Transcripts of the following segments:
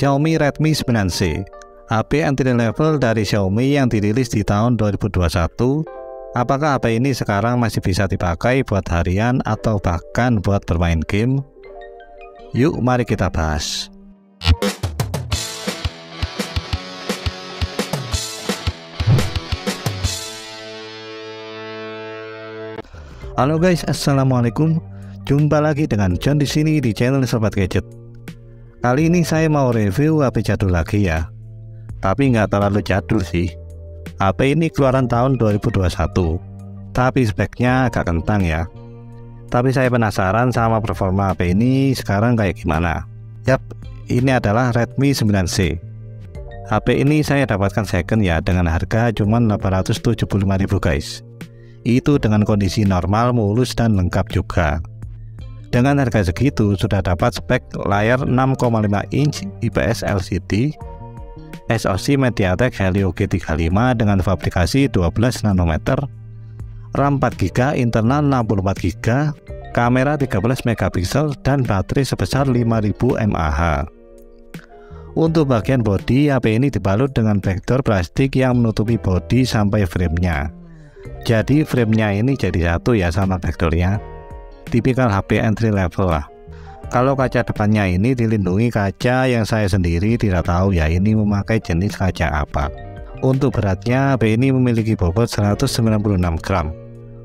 Xiaomi Redmi 9C, HP entry level dari Xiaomi yang dirilis di tahun 2021. Apakah HP ini sekarang masih bisa dipakai buat harian atau bahkan buat bermain game? Yuk mari kita bahas. Halo guys, assalamualaikum. Jumpa lagi dengan John di sini di channel Sobat Gadget. Kali ini saya mau review HP jadul lagi ya. Tapi nggak terlalu jadul sih. HP ini keluaran tahun 2021. Tapi speknya agak kentang ya. Tapi saya penasaran sama performa HP ini sekarang kayak gimana. Yap, ini adalah Redmi 9C. HP ini saya dapatkan second ya, dengan harga cuma 875.000 guys. Itu dengan kondisi normal, mulus dan lengkap juga. Dengan harga segitu sudah dapat spek layar 6,5 inch IPS LCD, SoC MediaTek Helio G35 dengan fabrikasi 12 nanometer, RAM 4GB, internal 64GB, kamera 13 megapiksel dan baterai sebesar 5000 mAh. Untuk bagian bodi, HP ini dibalut dengan vektor plastik yang menutupi bodi sampai framenya. Jadi framenya ini jadi satu ya sama vektornya. Tipikal HP entry level lah. Kalau kaca depannya ini dilindungi kaca yang saya sendiri tidak tahu ya ini memakai jenis kaca apa. Untuk beratnya, HP ini memiliki bobot 196 gram.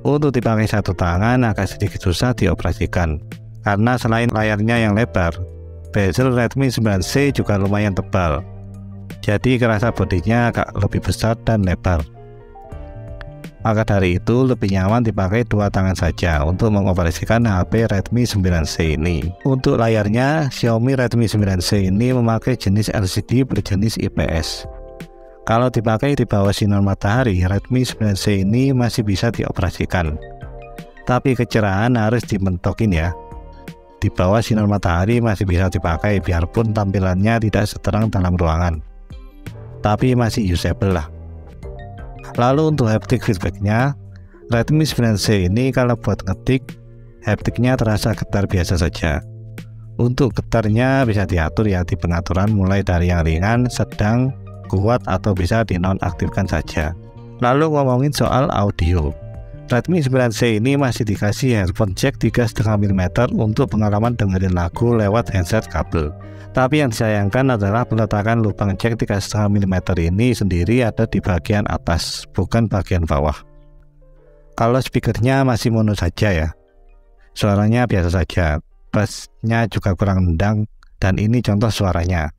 Untuk dipakai satu tangan agak sedikit susah dioperasikan, karena selain layarnya yang lebar, bezel Redmi 9C juga lumayan tebal. Jadi kerasa bodinya agak lebih besar dan lebar. Maka dari itu lebih nyaman dipakai dua tangan saja untuk mengoperasikan HP Redmi 9C ini. Untuk layarnya, Xiaomi Redmi 9C ini memakai jenis LCD berjenis IPS. Kalau dipakai di bawah sinar matahari, Redmi 9C ini masih bisa dioperasikan. Tapi kecerahan harus dimentokin ya. Di bawah sinar matahari masih bisa dipakai biarpun tampilannya tidak seterang dalam ruangan. Tapi masih usable lah. Lalu untuk haptic feedbacknya, Redmi 9C ini kalau buat ngetik, haptiknya terasa getar biasa saja. Untuk getarnya bisa diatur ya di pengaturan mulai dari yang ringan, sedang, kuat atau bisa dinonaktifkan saja. Lalu ngomongin soal audio, Redmi 9C ini masih dikasih earphone jack 3,5 mm untuk pengalaman dengerin lagu lewat headset kabel. Tapi yang disayangkan adalah peletakan lubang jack 3,5 mm ini sendiri ada di bagian atas, bukan bagian bawah. Kalau speakernya masih mono saja ya, suaranya biasa saja, bassnya juga kurang nendang, dan ini contoh suaranya.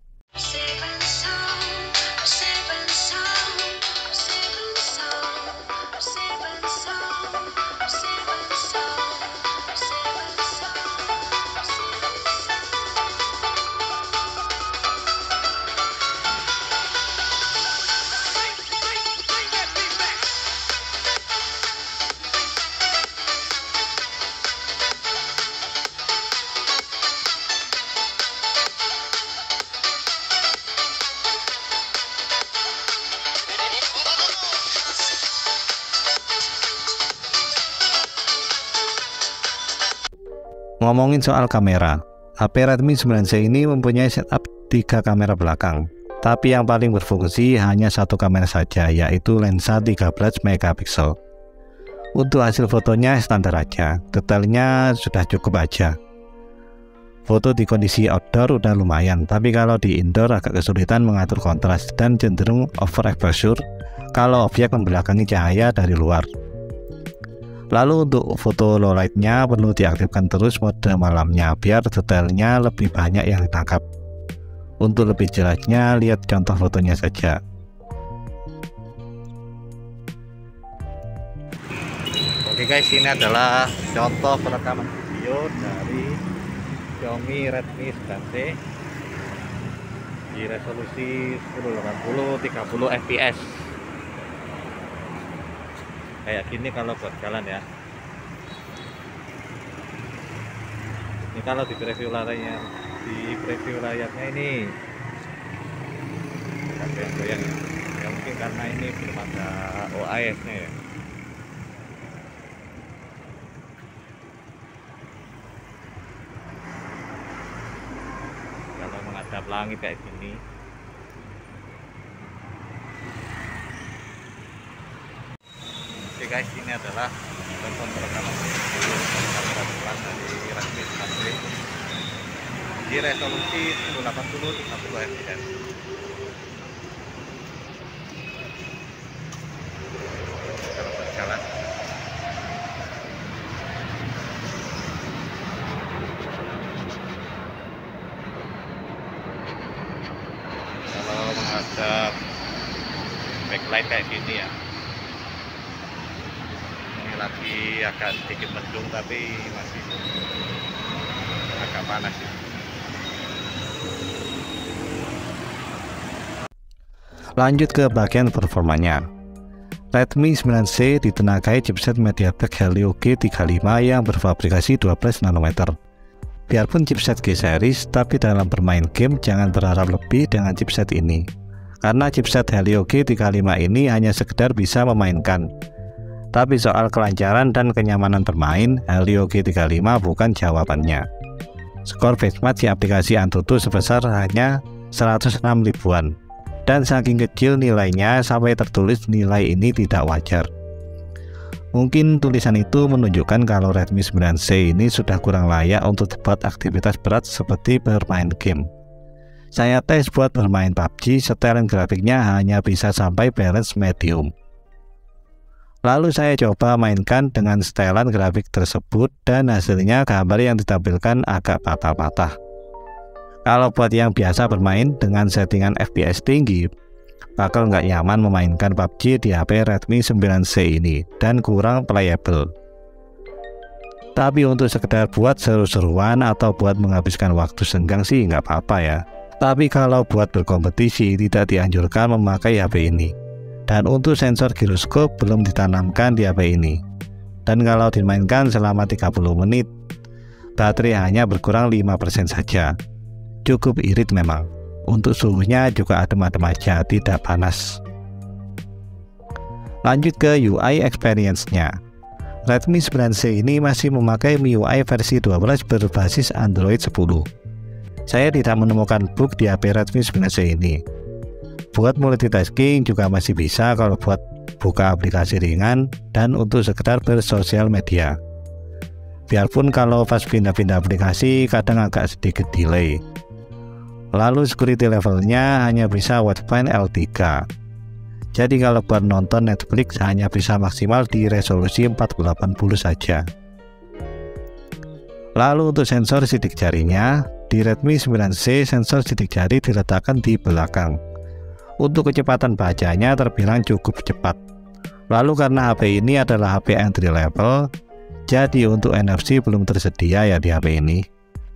Ngomongin soal kamera, HP Redmi 9C ini mempunyai setup 3 kamera belakang. Tapi yang paling berfungsi hanya satu kamera saja, yaitu lensa 13 megapiksel. Untuk hasil fotonya standar aja, detailnya sudah cukup aja. Foto di kondisi outdoor udah lumayan, tapi kalau di indoor agak kesulitan mengatur kontras dan cenderung overexposure kalau objek membelakangi cahaya dari luar. Lalu untuk foto low light-nya perlu diaktifkan terus mode malamnya biar detailnya lebih banyak yang ditangkap. Untuk lebih jelasnya lihat contoh fotonya saja. Oke guys, ini adalah contoh perekaman video dari Xiaomi Redmi 9C di resolusi 1080 30 fps. Kayak gini kalau buat jalan ya. Ini kalau di preview layarnya ini agak goyang-goyang ya. Ya mungkin karena ini belum ada OIS-nya ya. Kalau menghadap langit kayak gini. Oke guys, ini adalah tonton perekaman depan dari Redmi 9C di resolusi 1080 30 fps. Kalau berjalan menghadap backlight kayak gini ya, ini lagi agak sedikit mendung tapi masih agak panas ya. Lanjut ke bagian performanya. Redmi 9C ditenagai chipset MediaTek Helio G35 yang berfabrikasi 12 nanometer. Biarpun chipset G series, tapi dalam bermain game jangan berharap lebih dengan chipset ini. Karena chipset Helio G35 ini hanya sekedar bisa memainkan. Tapi soal kelancaran dan kenyamanan bermain, Helio G35 bukan jawabannya. Skor benchmark di aplikasi Antutu sebesar hanya 106 ribuan. Dan saking kecil nilainya sampai tertulis nilai ini tidak wajar. Mungkin tulisan itu menunjukkan kalau Redmi 9C ini sudah kurang layak untuk buat aktivitas berat seperti bermain game. Saya tes buat bermain PUBG, setelan grafiknya hanya bisa sampai balance medium. Lalu saya coba mainkan dengan setelan grafik tersebut dan hasilnya gambar yang ditampilkan agak patah-patah. Kalau buat yang biasa bermain dengan settingan FPS tinggi, bakal nggak nyaman memainkan PUBG di HP Redmi 9C ini dan kurang playable. Tapi untuk sekedar buat seru-seruan atau buat menghabiskan waktu senggang sih nggak apa-apa ya. Tapi kalau buat berkompetisi tidak dianjurkan memakai HP ini. Dan untuk sensor giroskop belum ditanamkan di HP ini. Dan kalau dimainkan selama 30 menit, baterai hanya berkurang 5% saja. Cukup irit memang. Untuk suhunya juga adem-adem aja, tidak panas. Lanjut ke UI experience-nya. Redmi 9C ini masih memakai MIUI versi 12 berbasis Android 10. Saya tidak menemukan bug di HP Redmi 9C ini. Buat multitasking juga masih bisa kalau buat buka aplikasi ringan dan untuk sekedar bersosial media. Biarpun kalau pas pindah-pindah aplikasi kadang agak sedikit delay. Lalu security levelnya hanya bisa wideband L3. Jadi kalau buat nonton Netflix hanya bisa maksimal di resolusi 480 saja. Lalu untuk sensor sidik jarinya, di Redmi 9C sensor sidik jari diletakkan di belakang. Untuk kecepatan bacanya terbilang cukup cepat. Lalu karena HP ini adalah HP entry level, jadi untuk NFC belum tersedia ya di HP ini.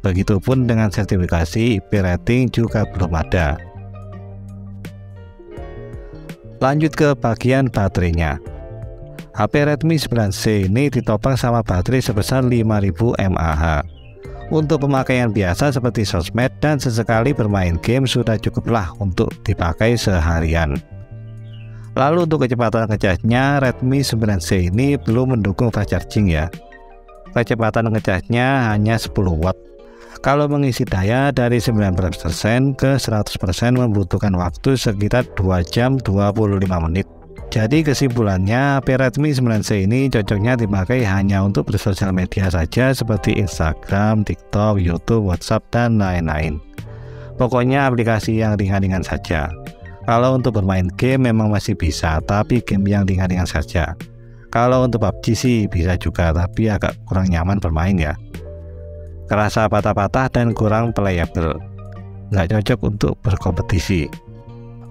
Begitupun dengan sertifikasi IP rating juga belum ada. Lanjut ke bagian baterainya. HP Redmi 9C ini ditopang sama baterai sebesar 5000 mAh. Untuk pemakaian biasa seperti sosmed dan sesekali bermain game sudah cukuplah untuk dipakai seharian. Lalu untuk kecepatan ngecasnya, Redmi 9C ini belum mendukung fast charging ya. Kecepatan ngecasnya hanya 10 watt. Kalau mengisi daya dari 19% ke 100% membutuhkan waktu sekitar 2 jam 25 menit. Jadi kesimpulannya, HP Redmi 9C ini cocoknya dipakai hanya untuk bersosial media saja seperti Instagram, TikTok, YouTube, WhatsApp, dan lain-lain. Pokoknya aplikasi yang ringan-ringan saja. Kalau untuk bermain game memang masih bisa, tapi game yang ringan-ringan saja. Kalau untuk PUBG sih bisa juga, tapi agak kurang nyaman bermain ya. Kerasa patah-patah dan kurang playable, nggak cocok untuk berkompetisi.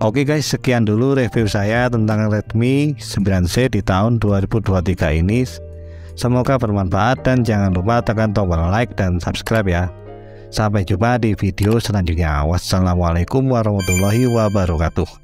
Oke guys, sekian dulu review saya tentang Redmi 9C di tahun 2023 ini. Semoga bermanfaat dan jangan lupa tekan tombol like dan subscribe ya. Sampai jumpa di video selanjutnya. Wassalamualaikum warahmatullahi wabarakatuh.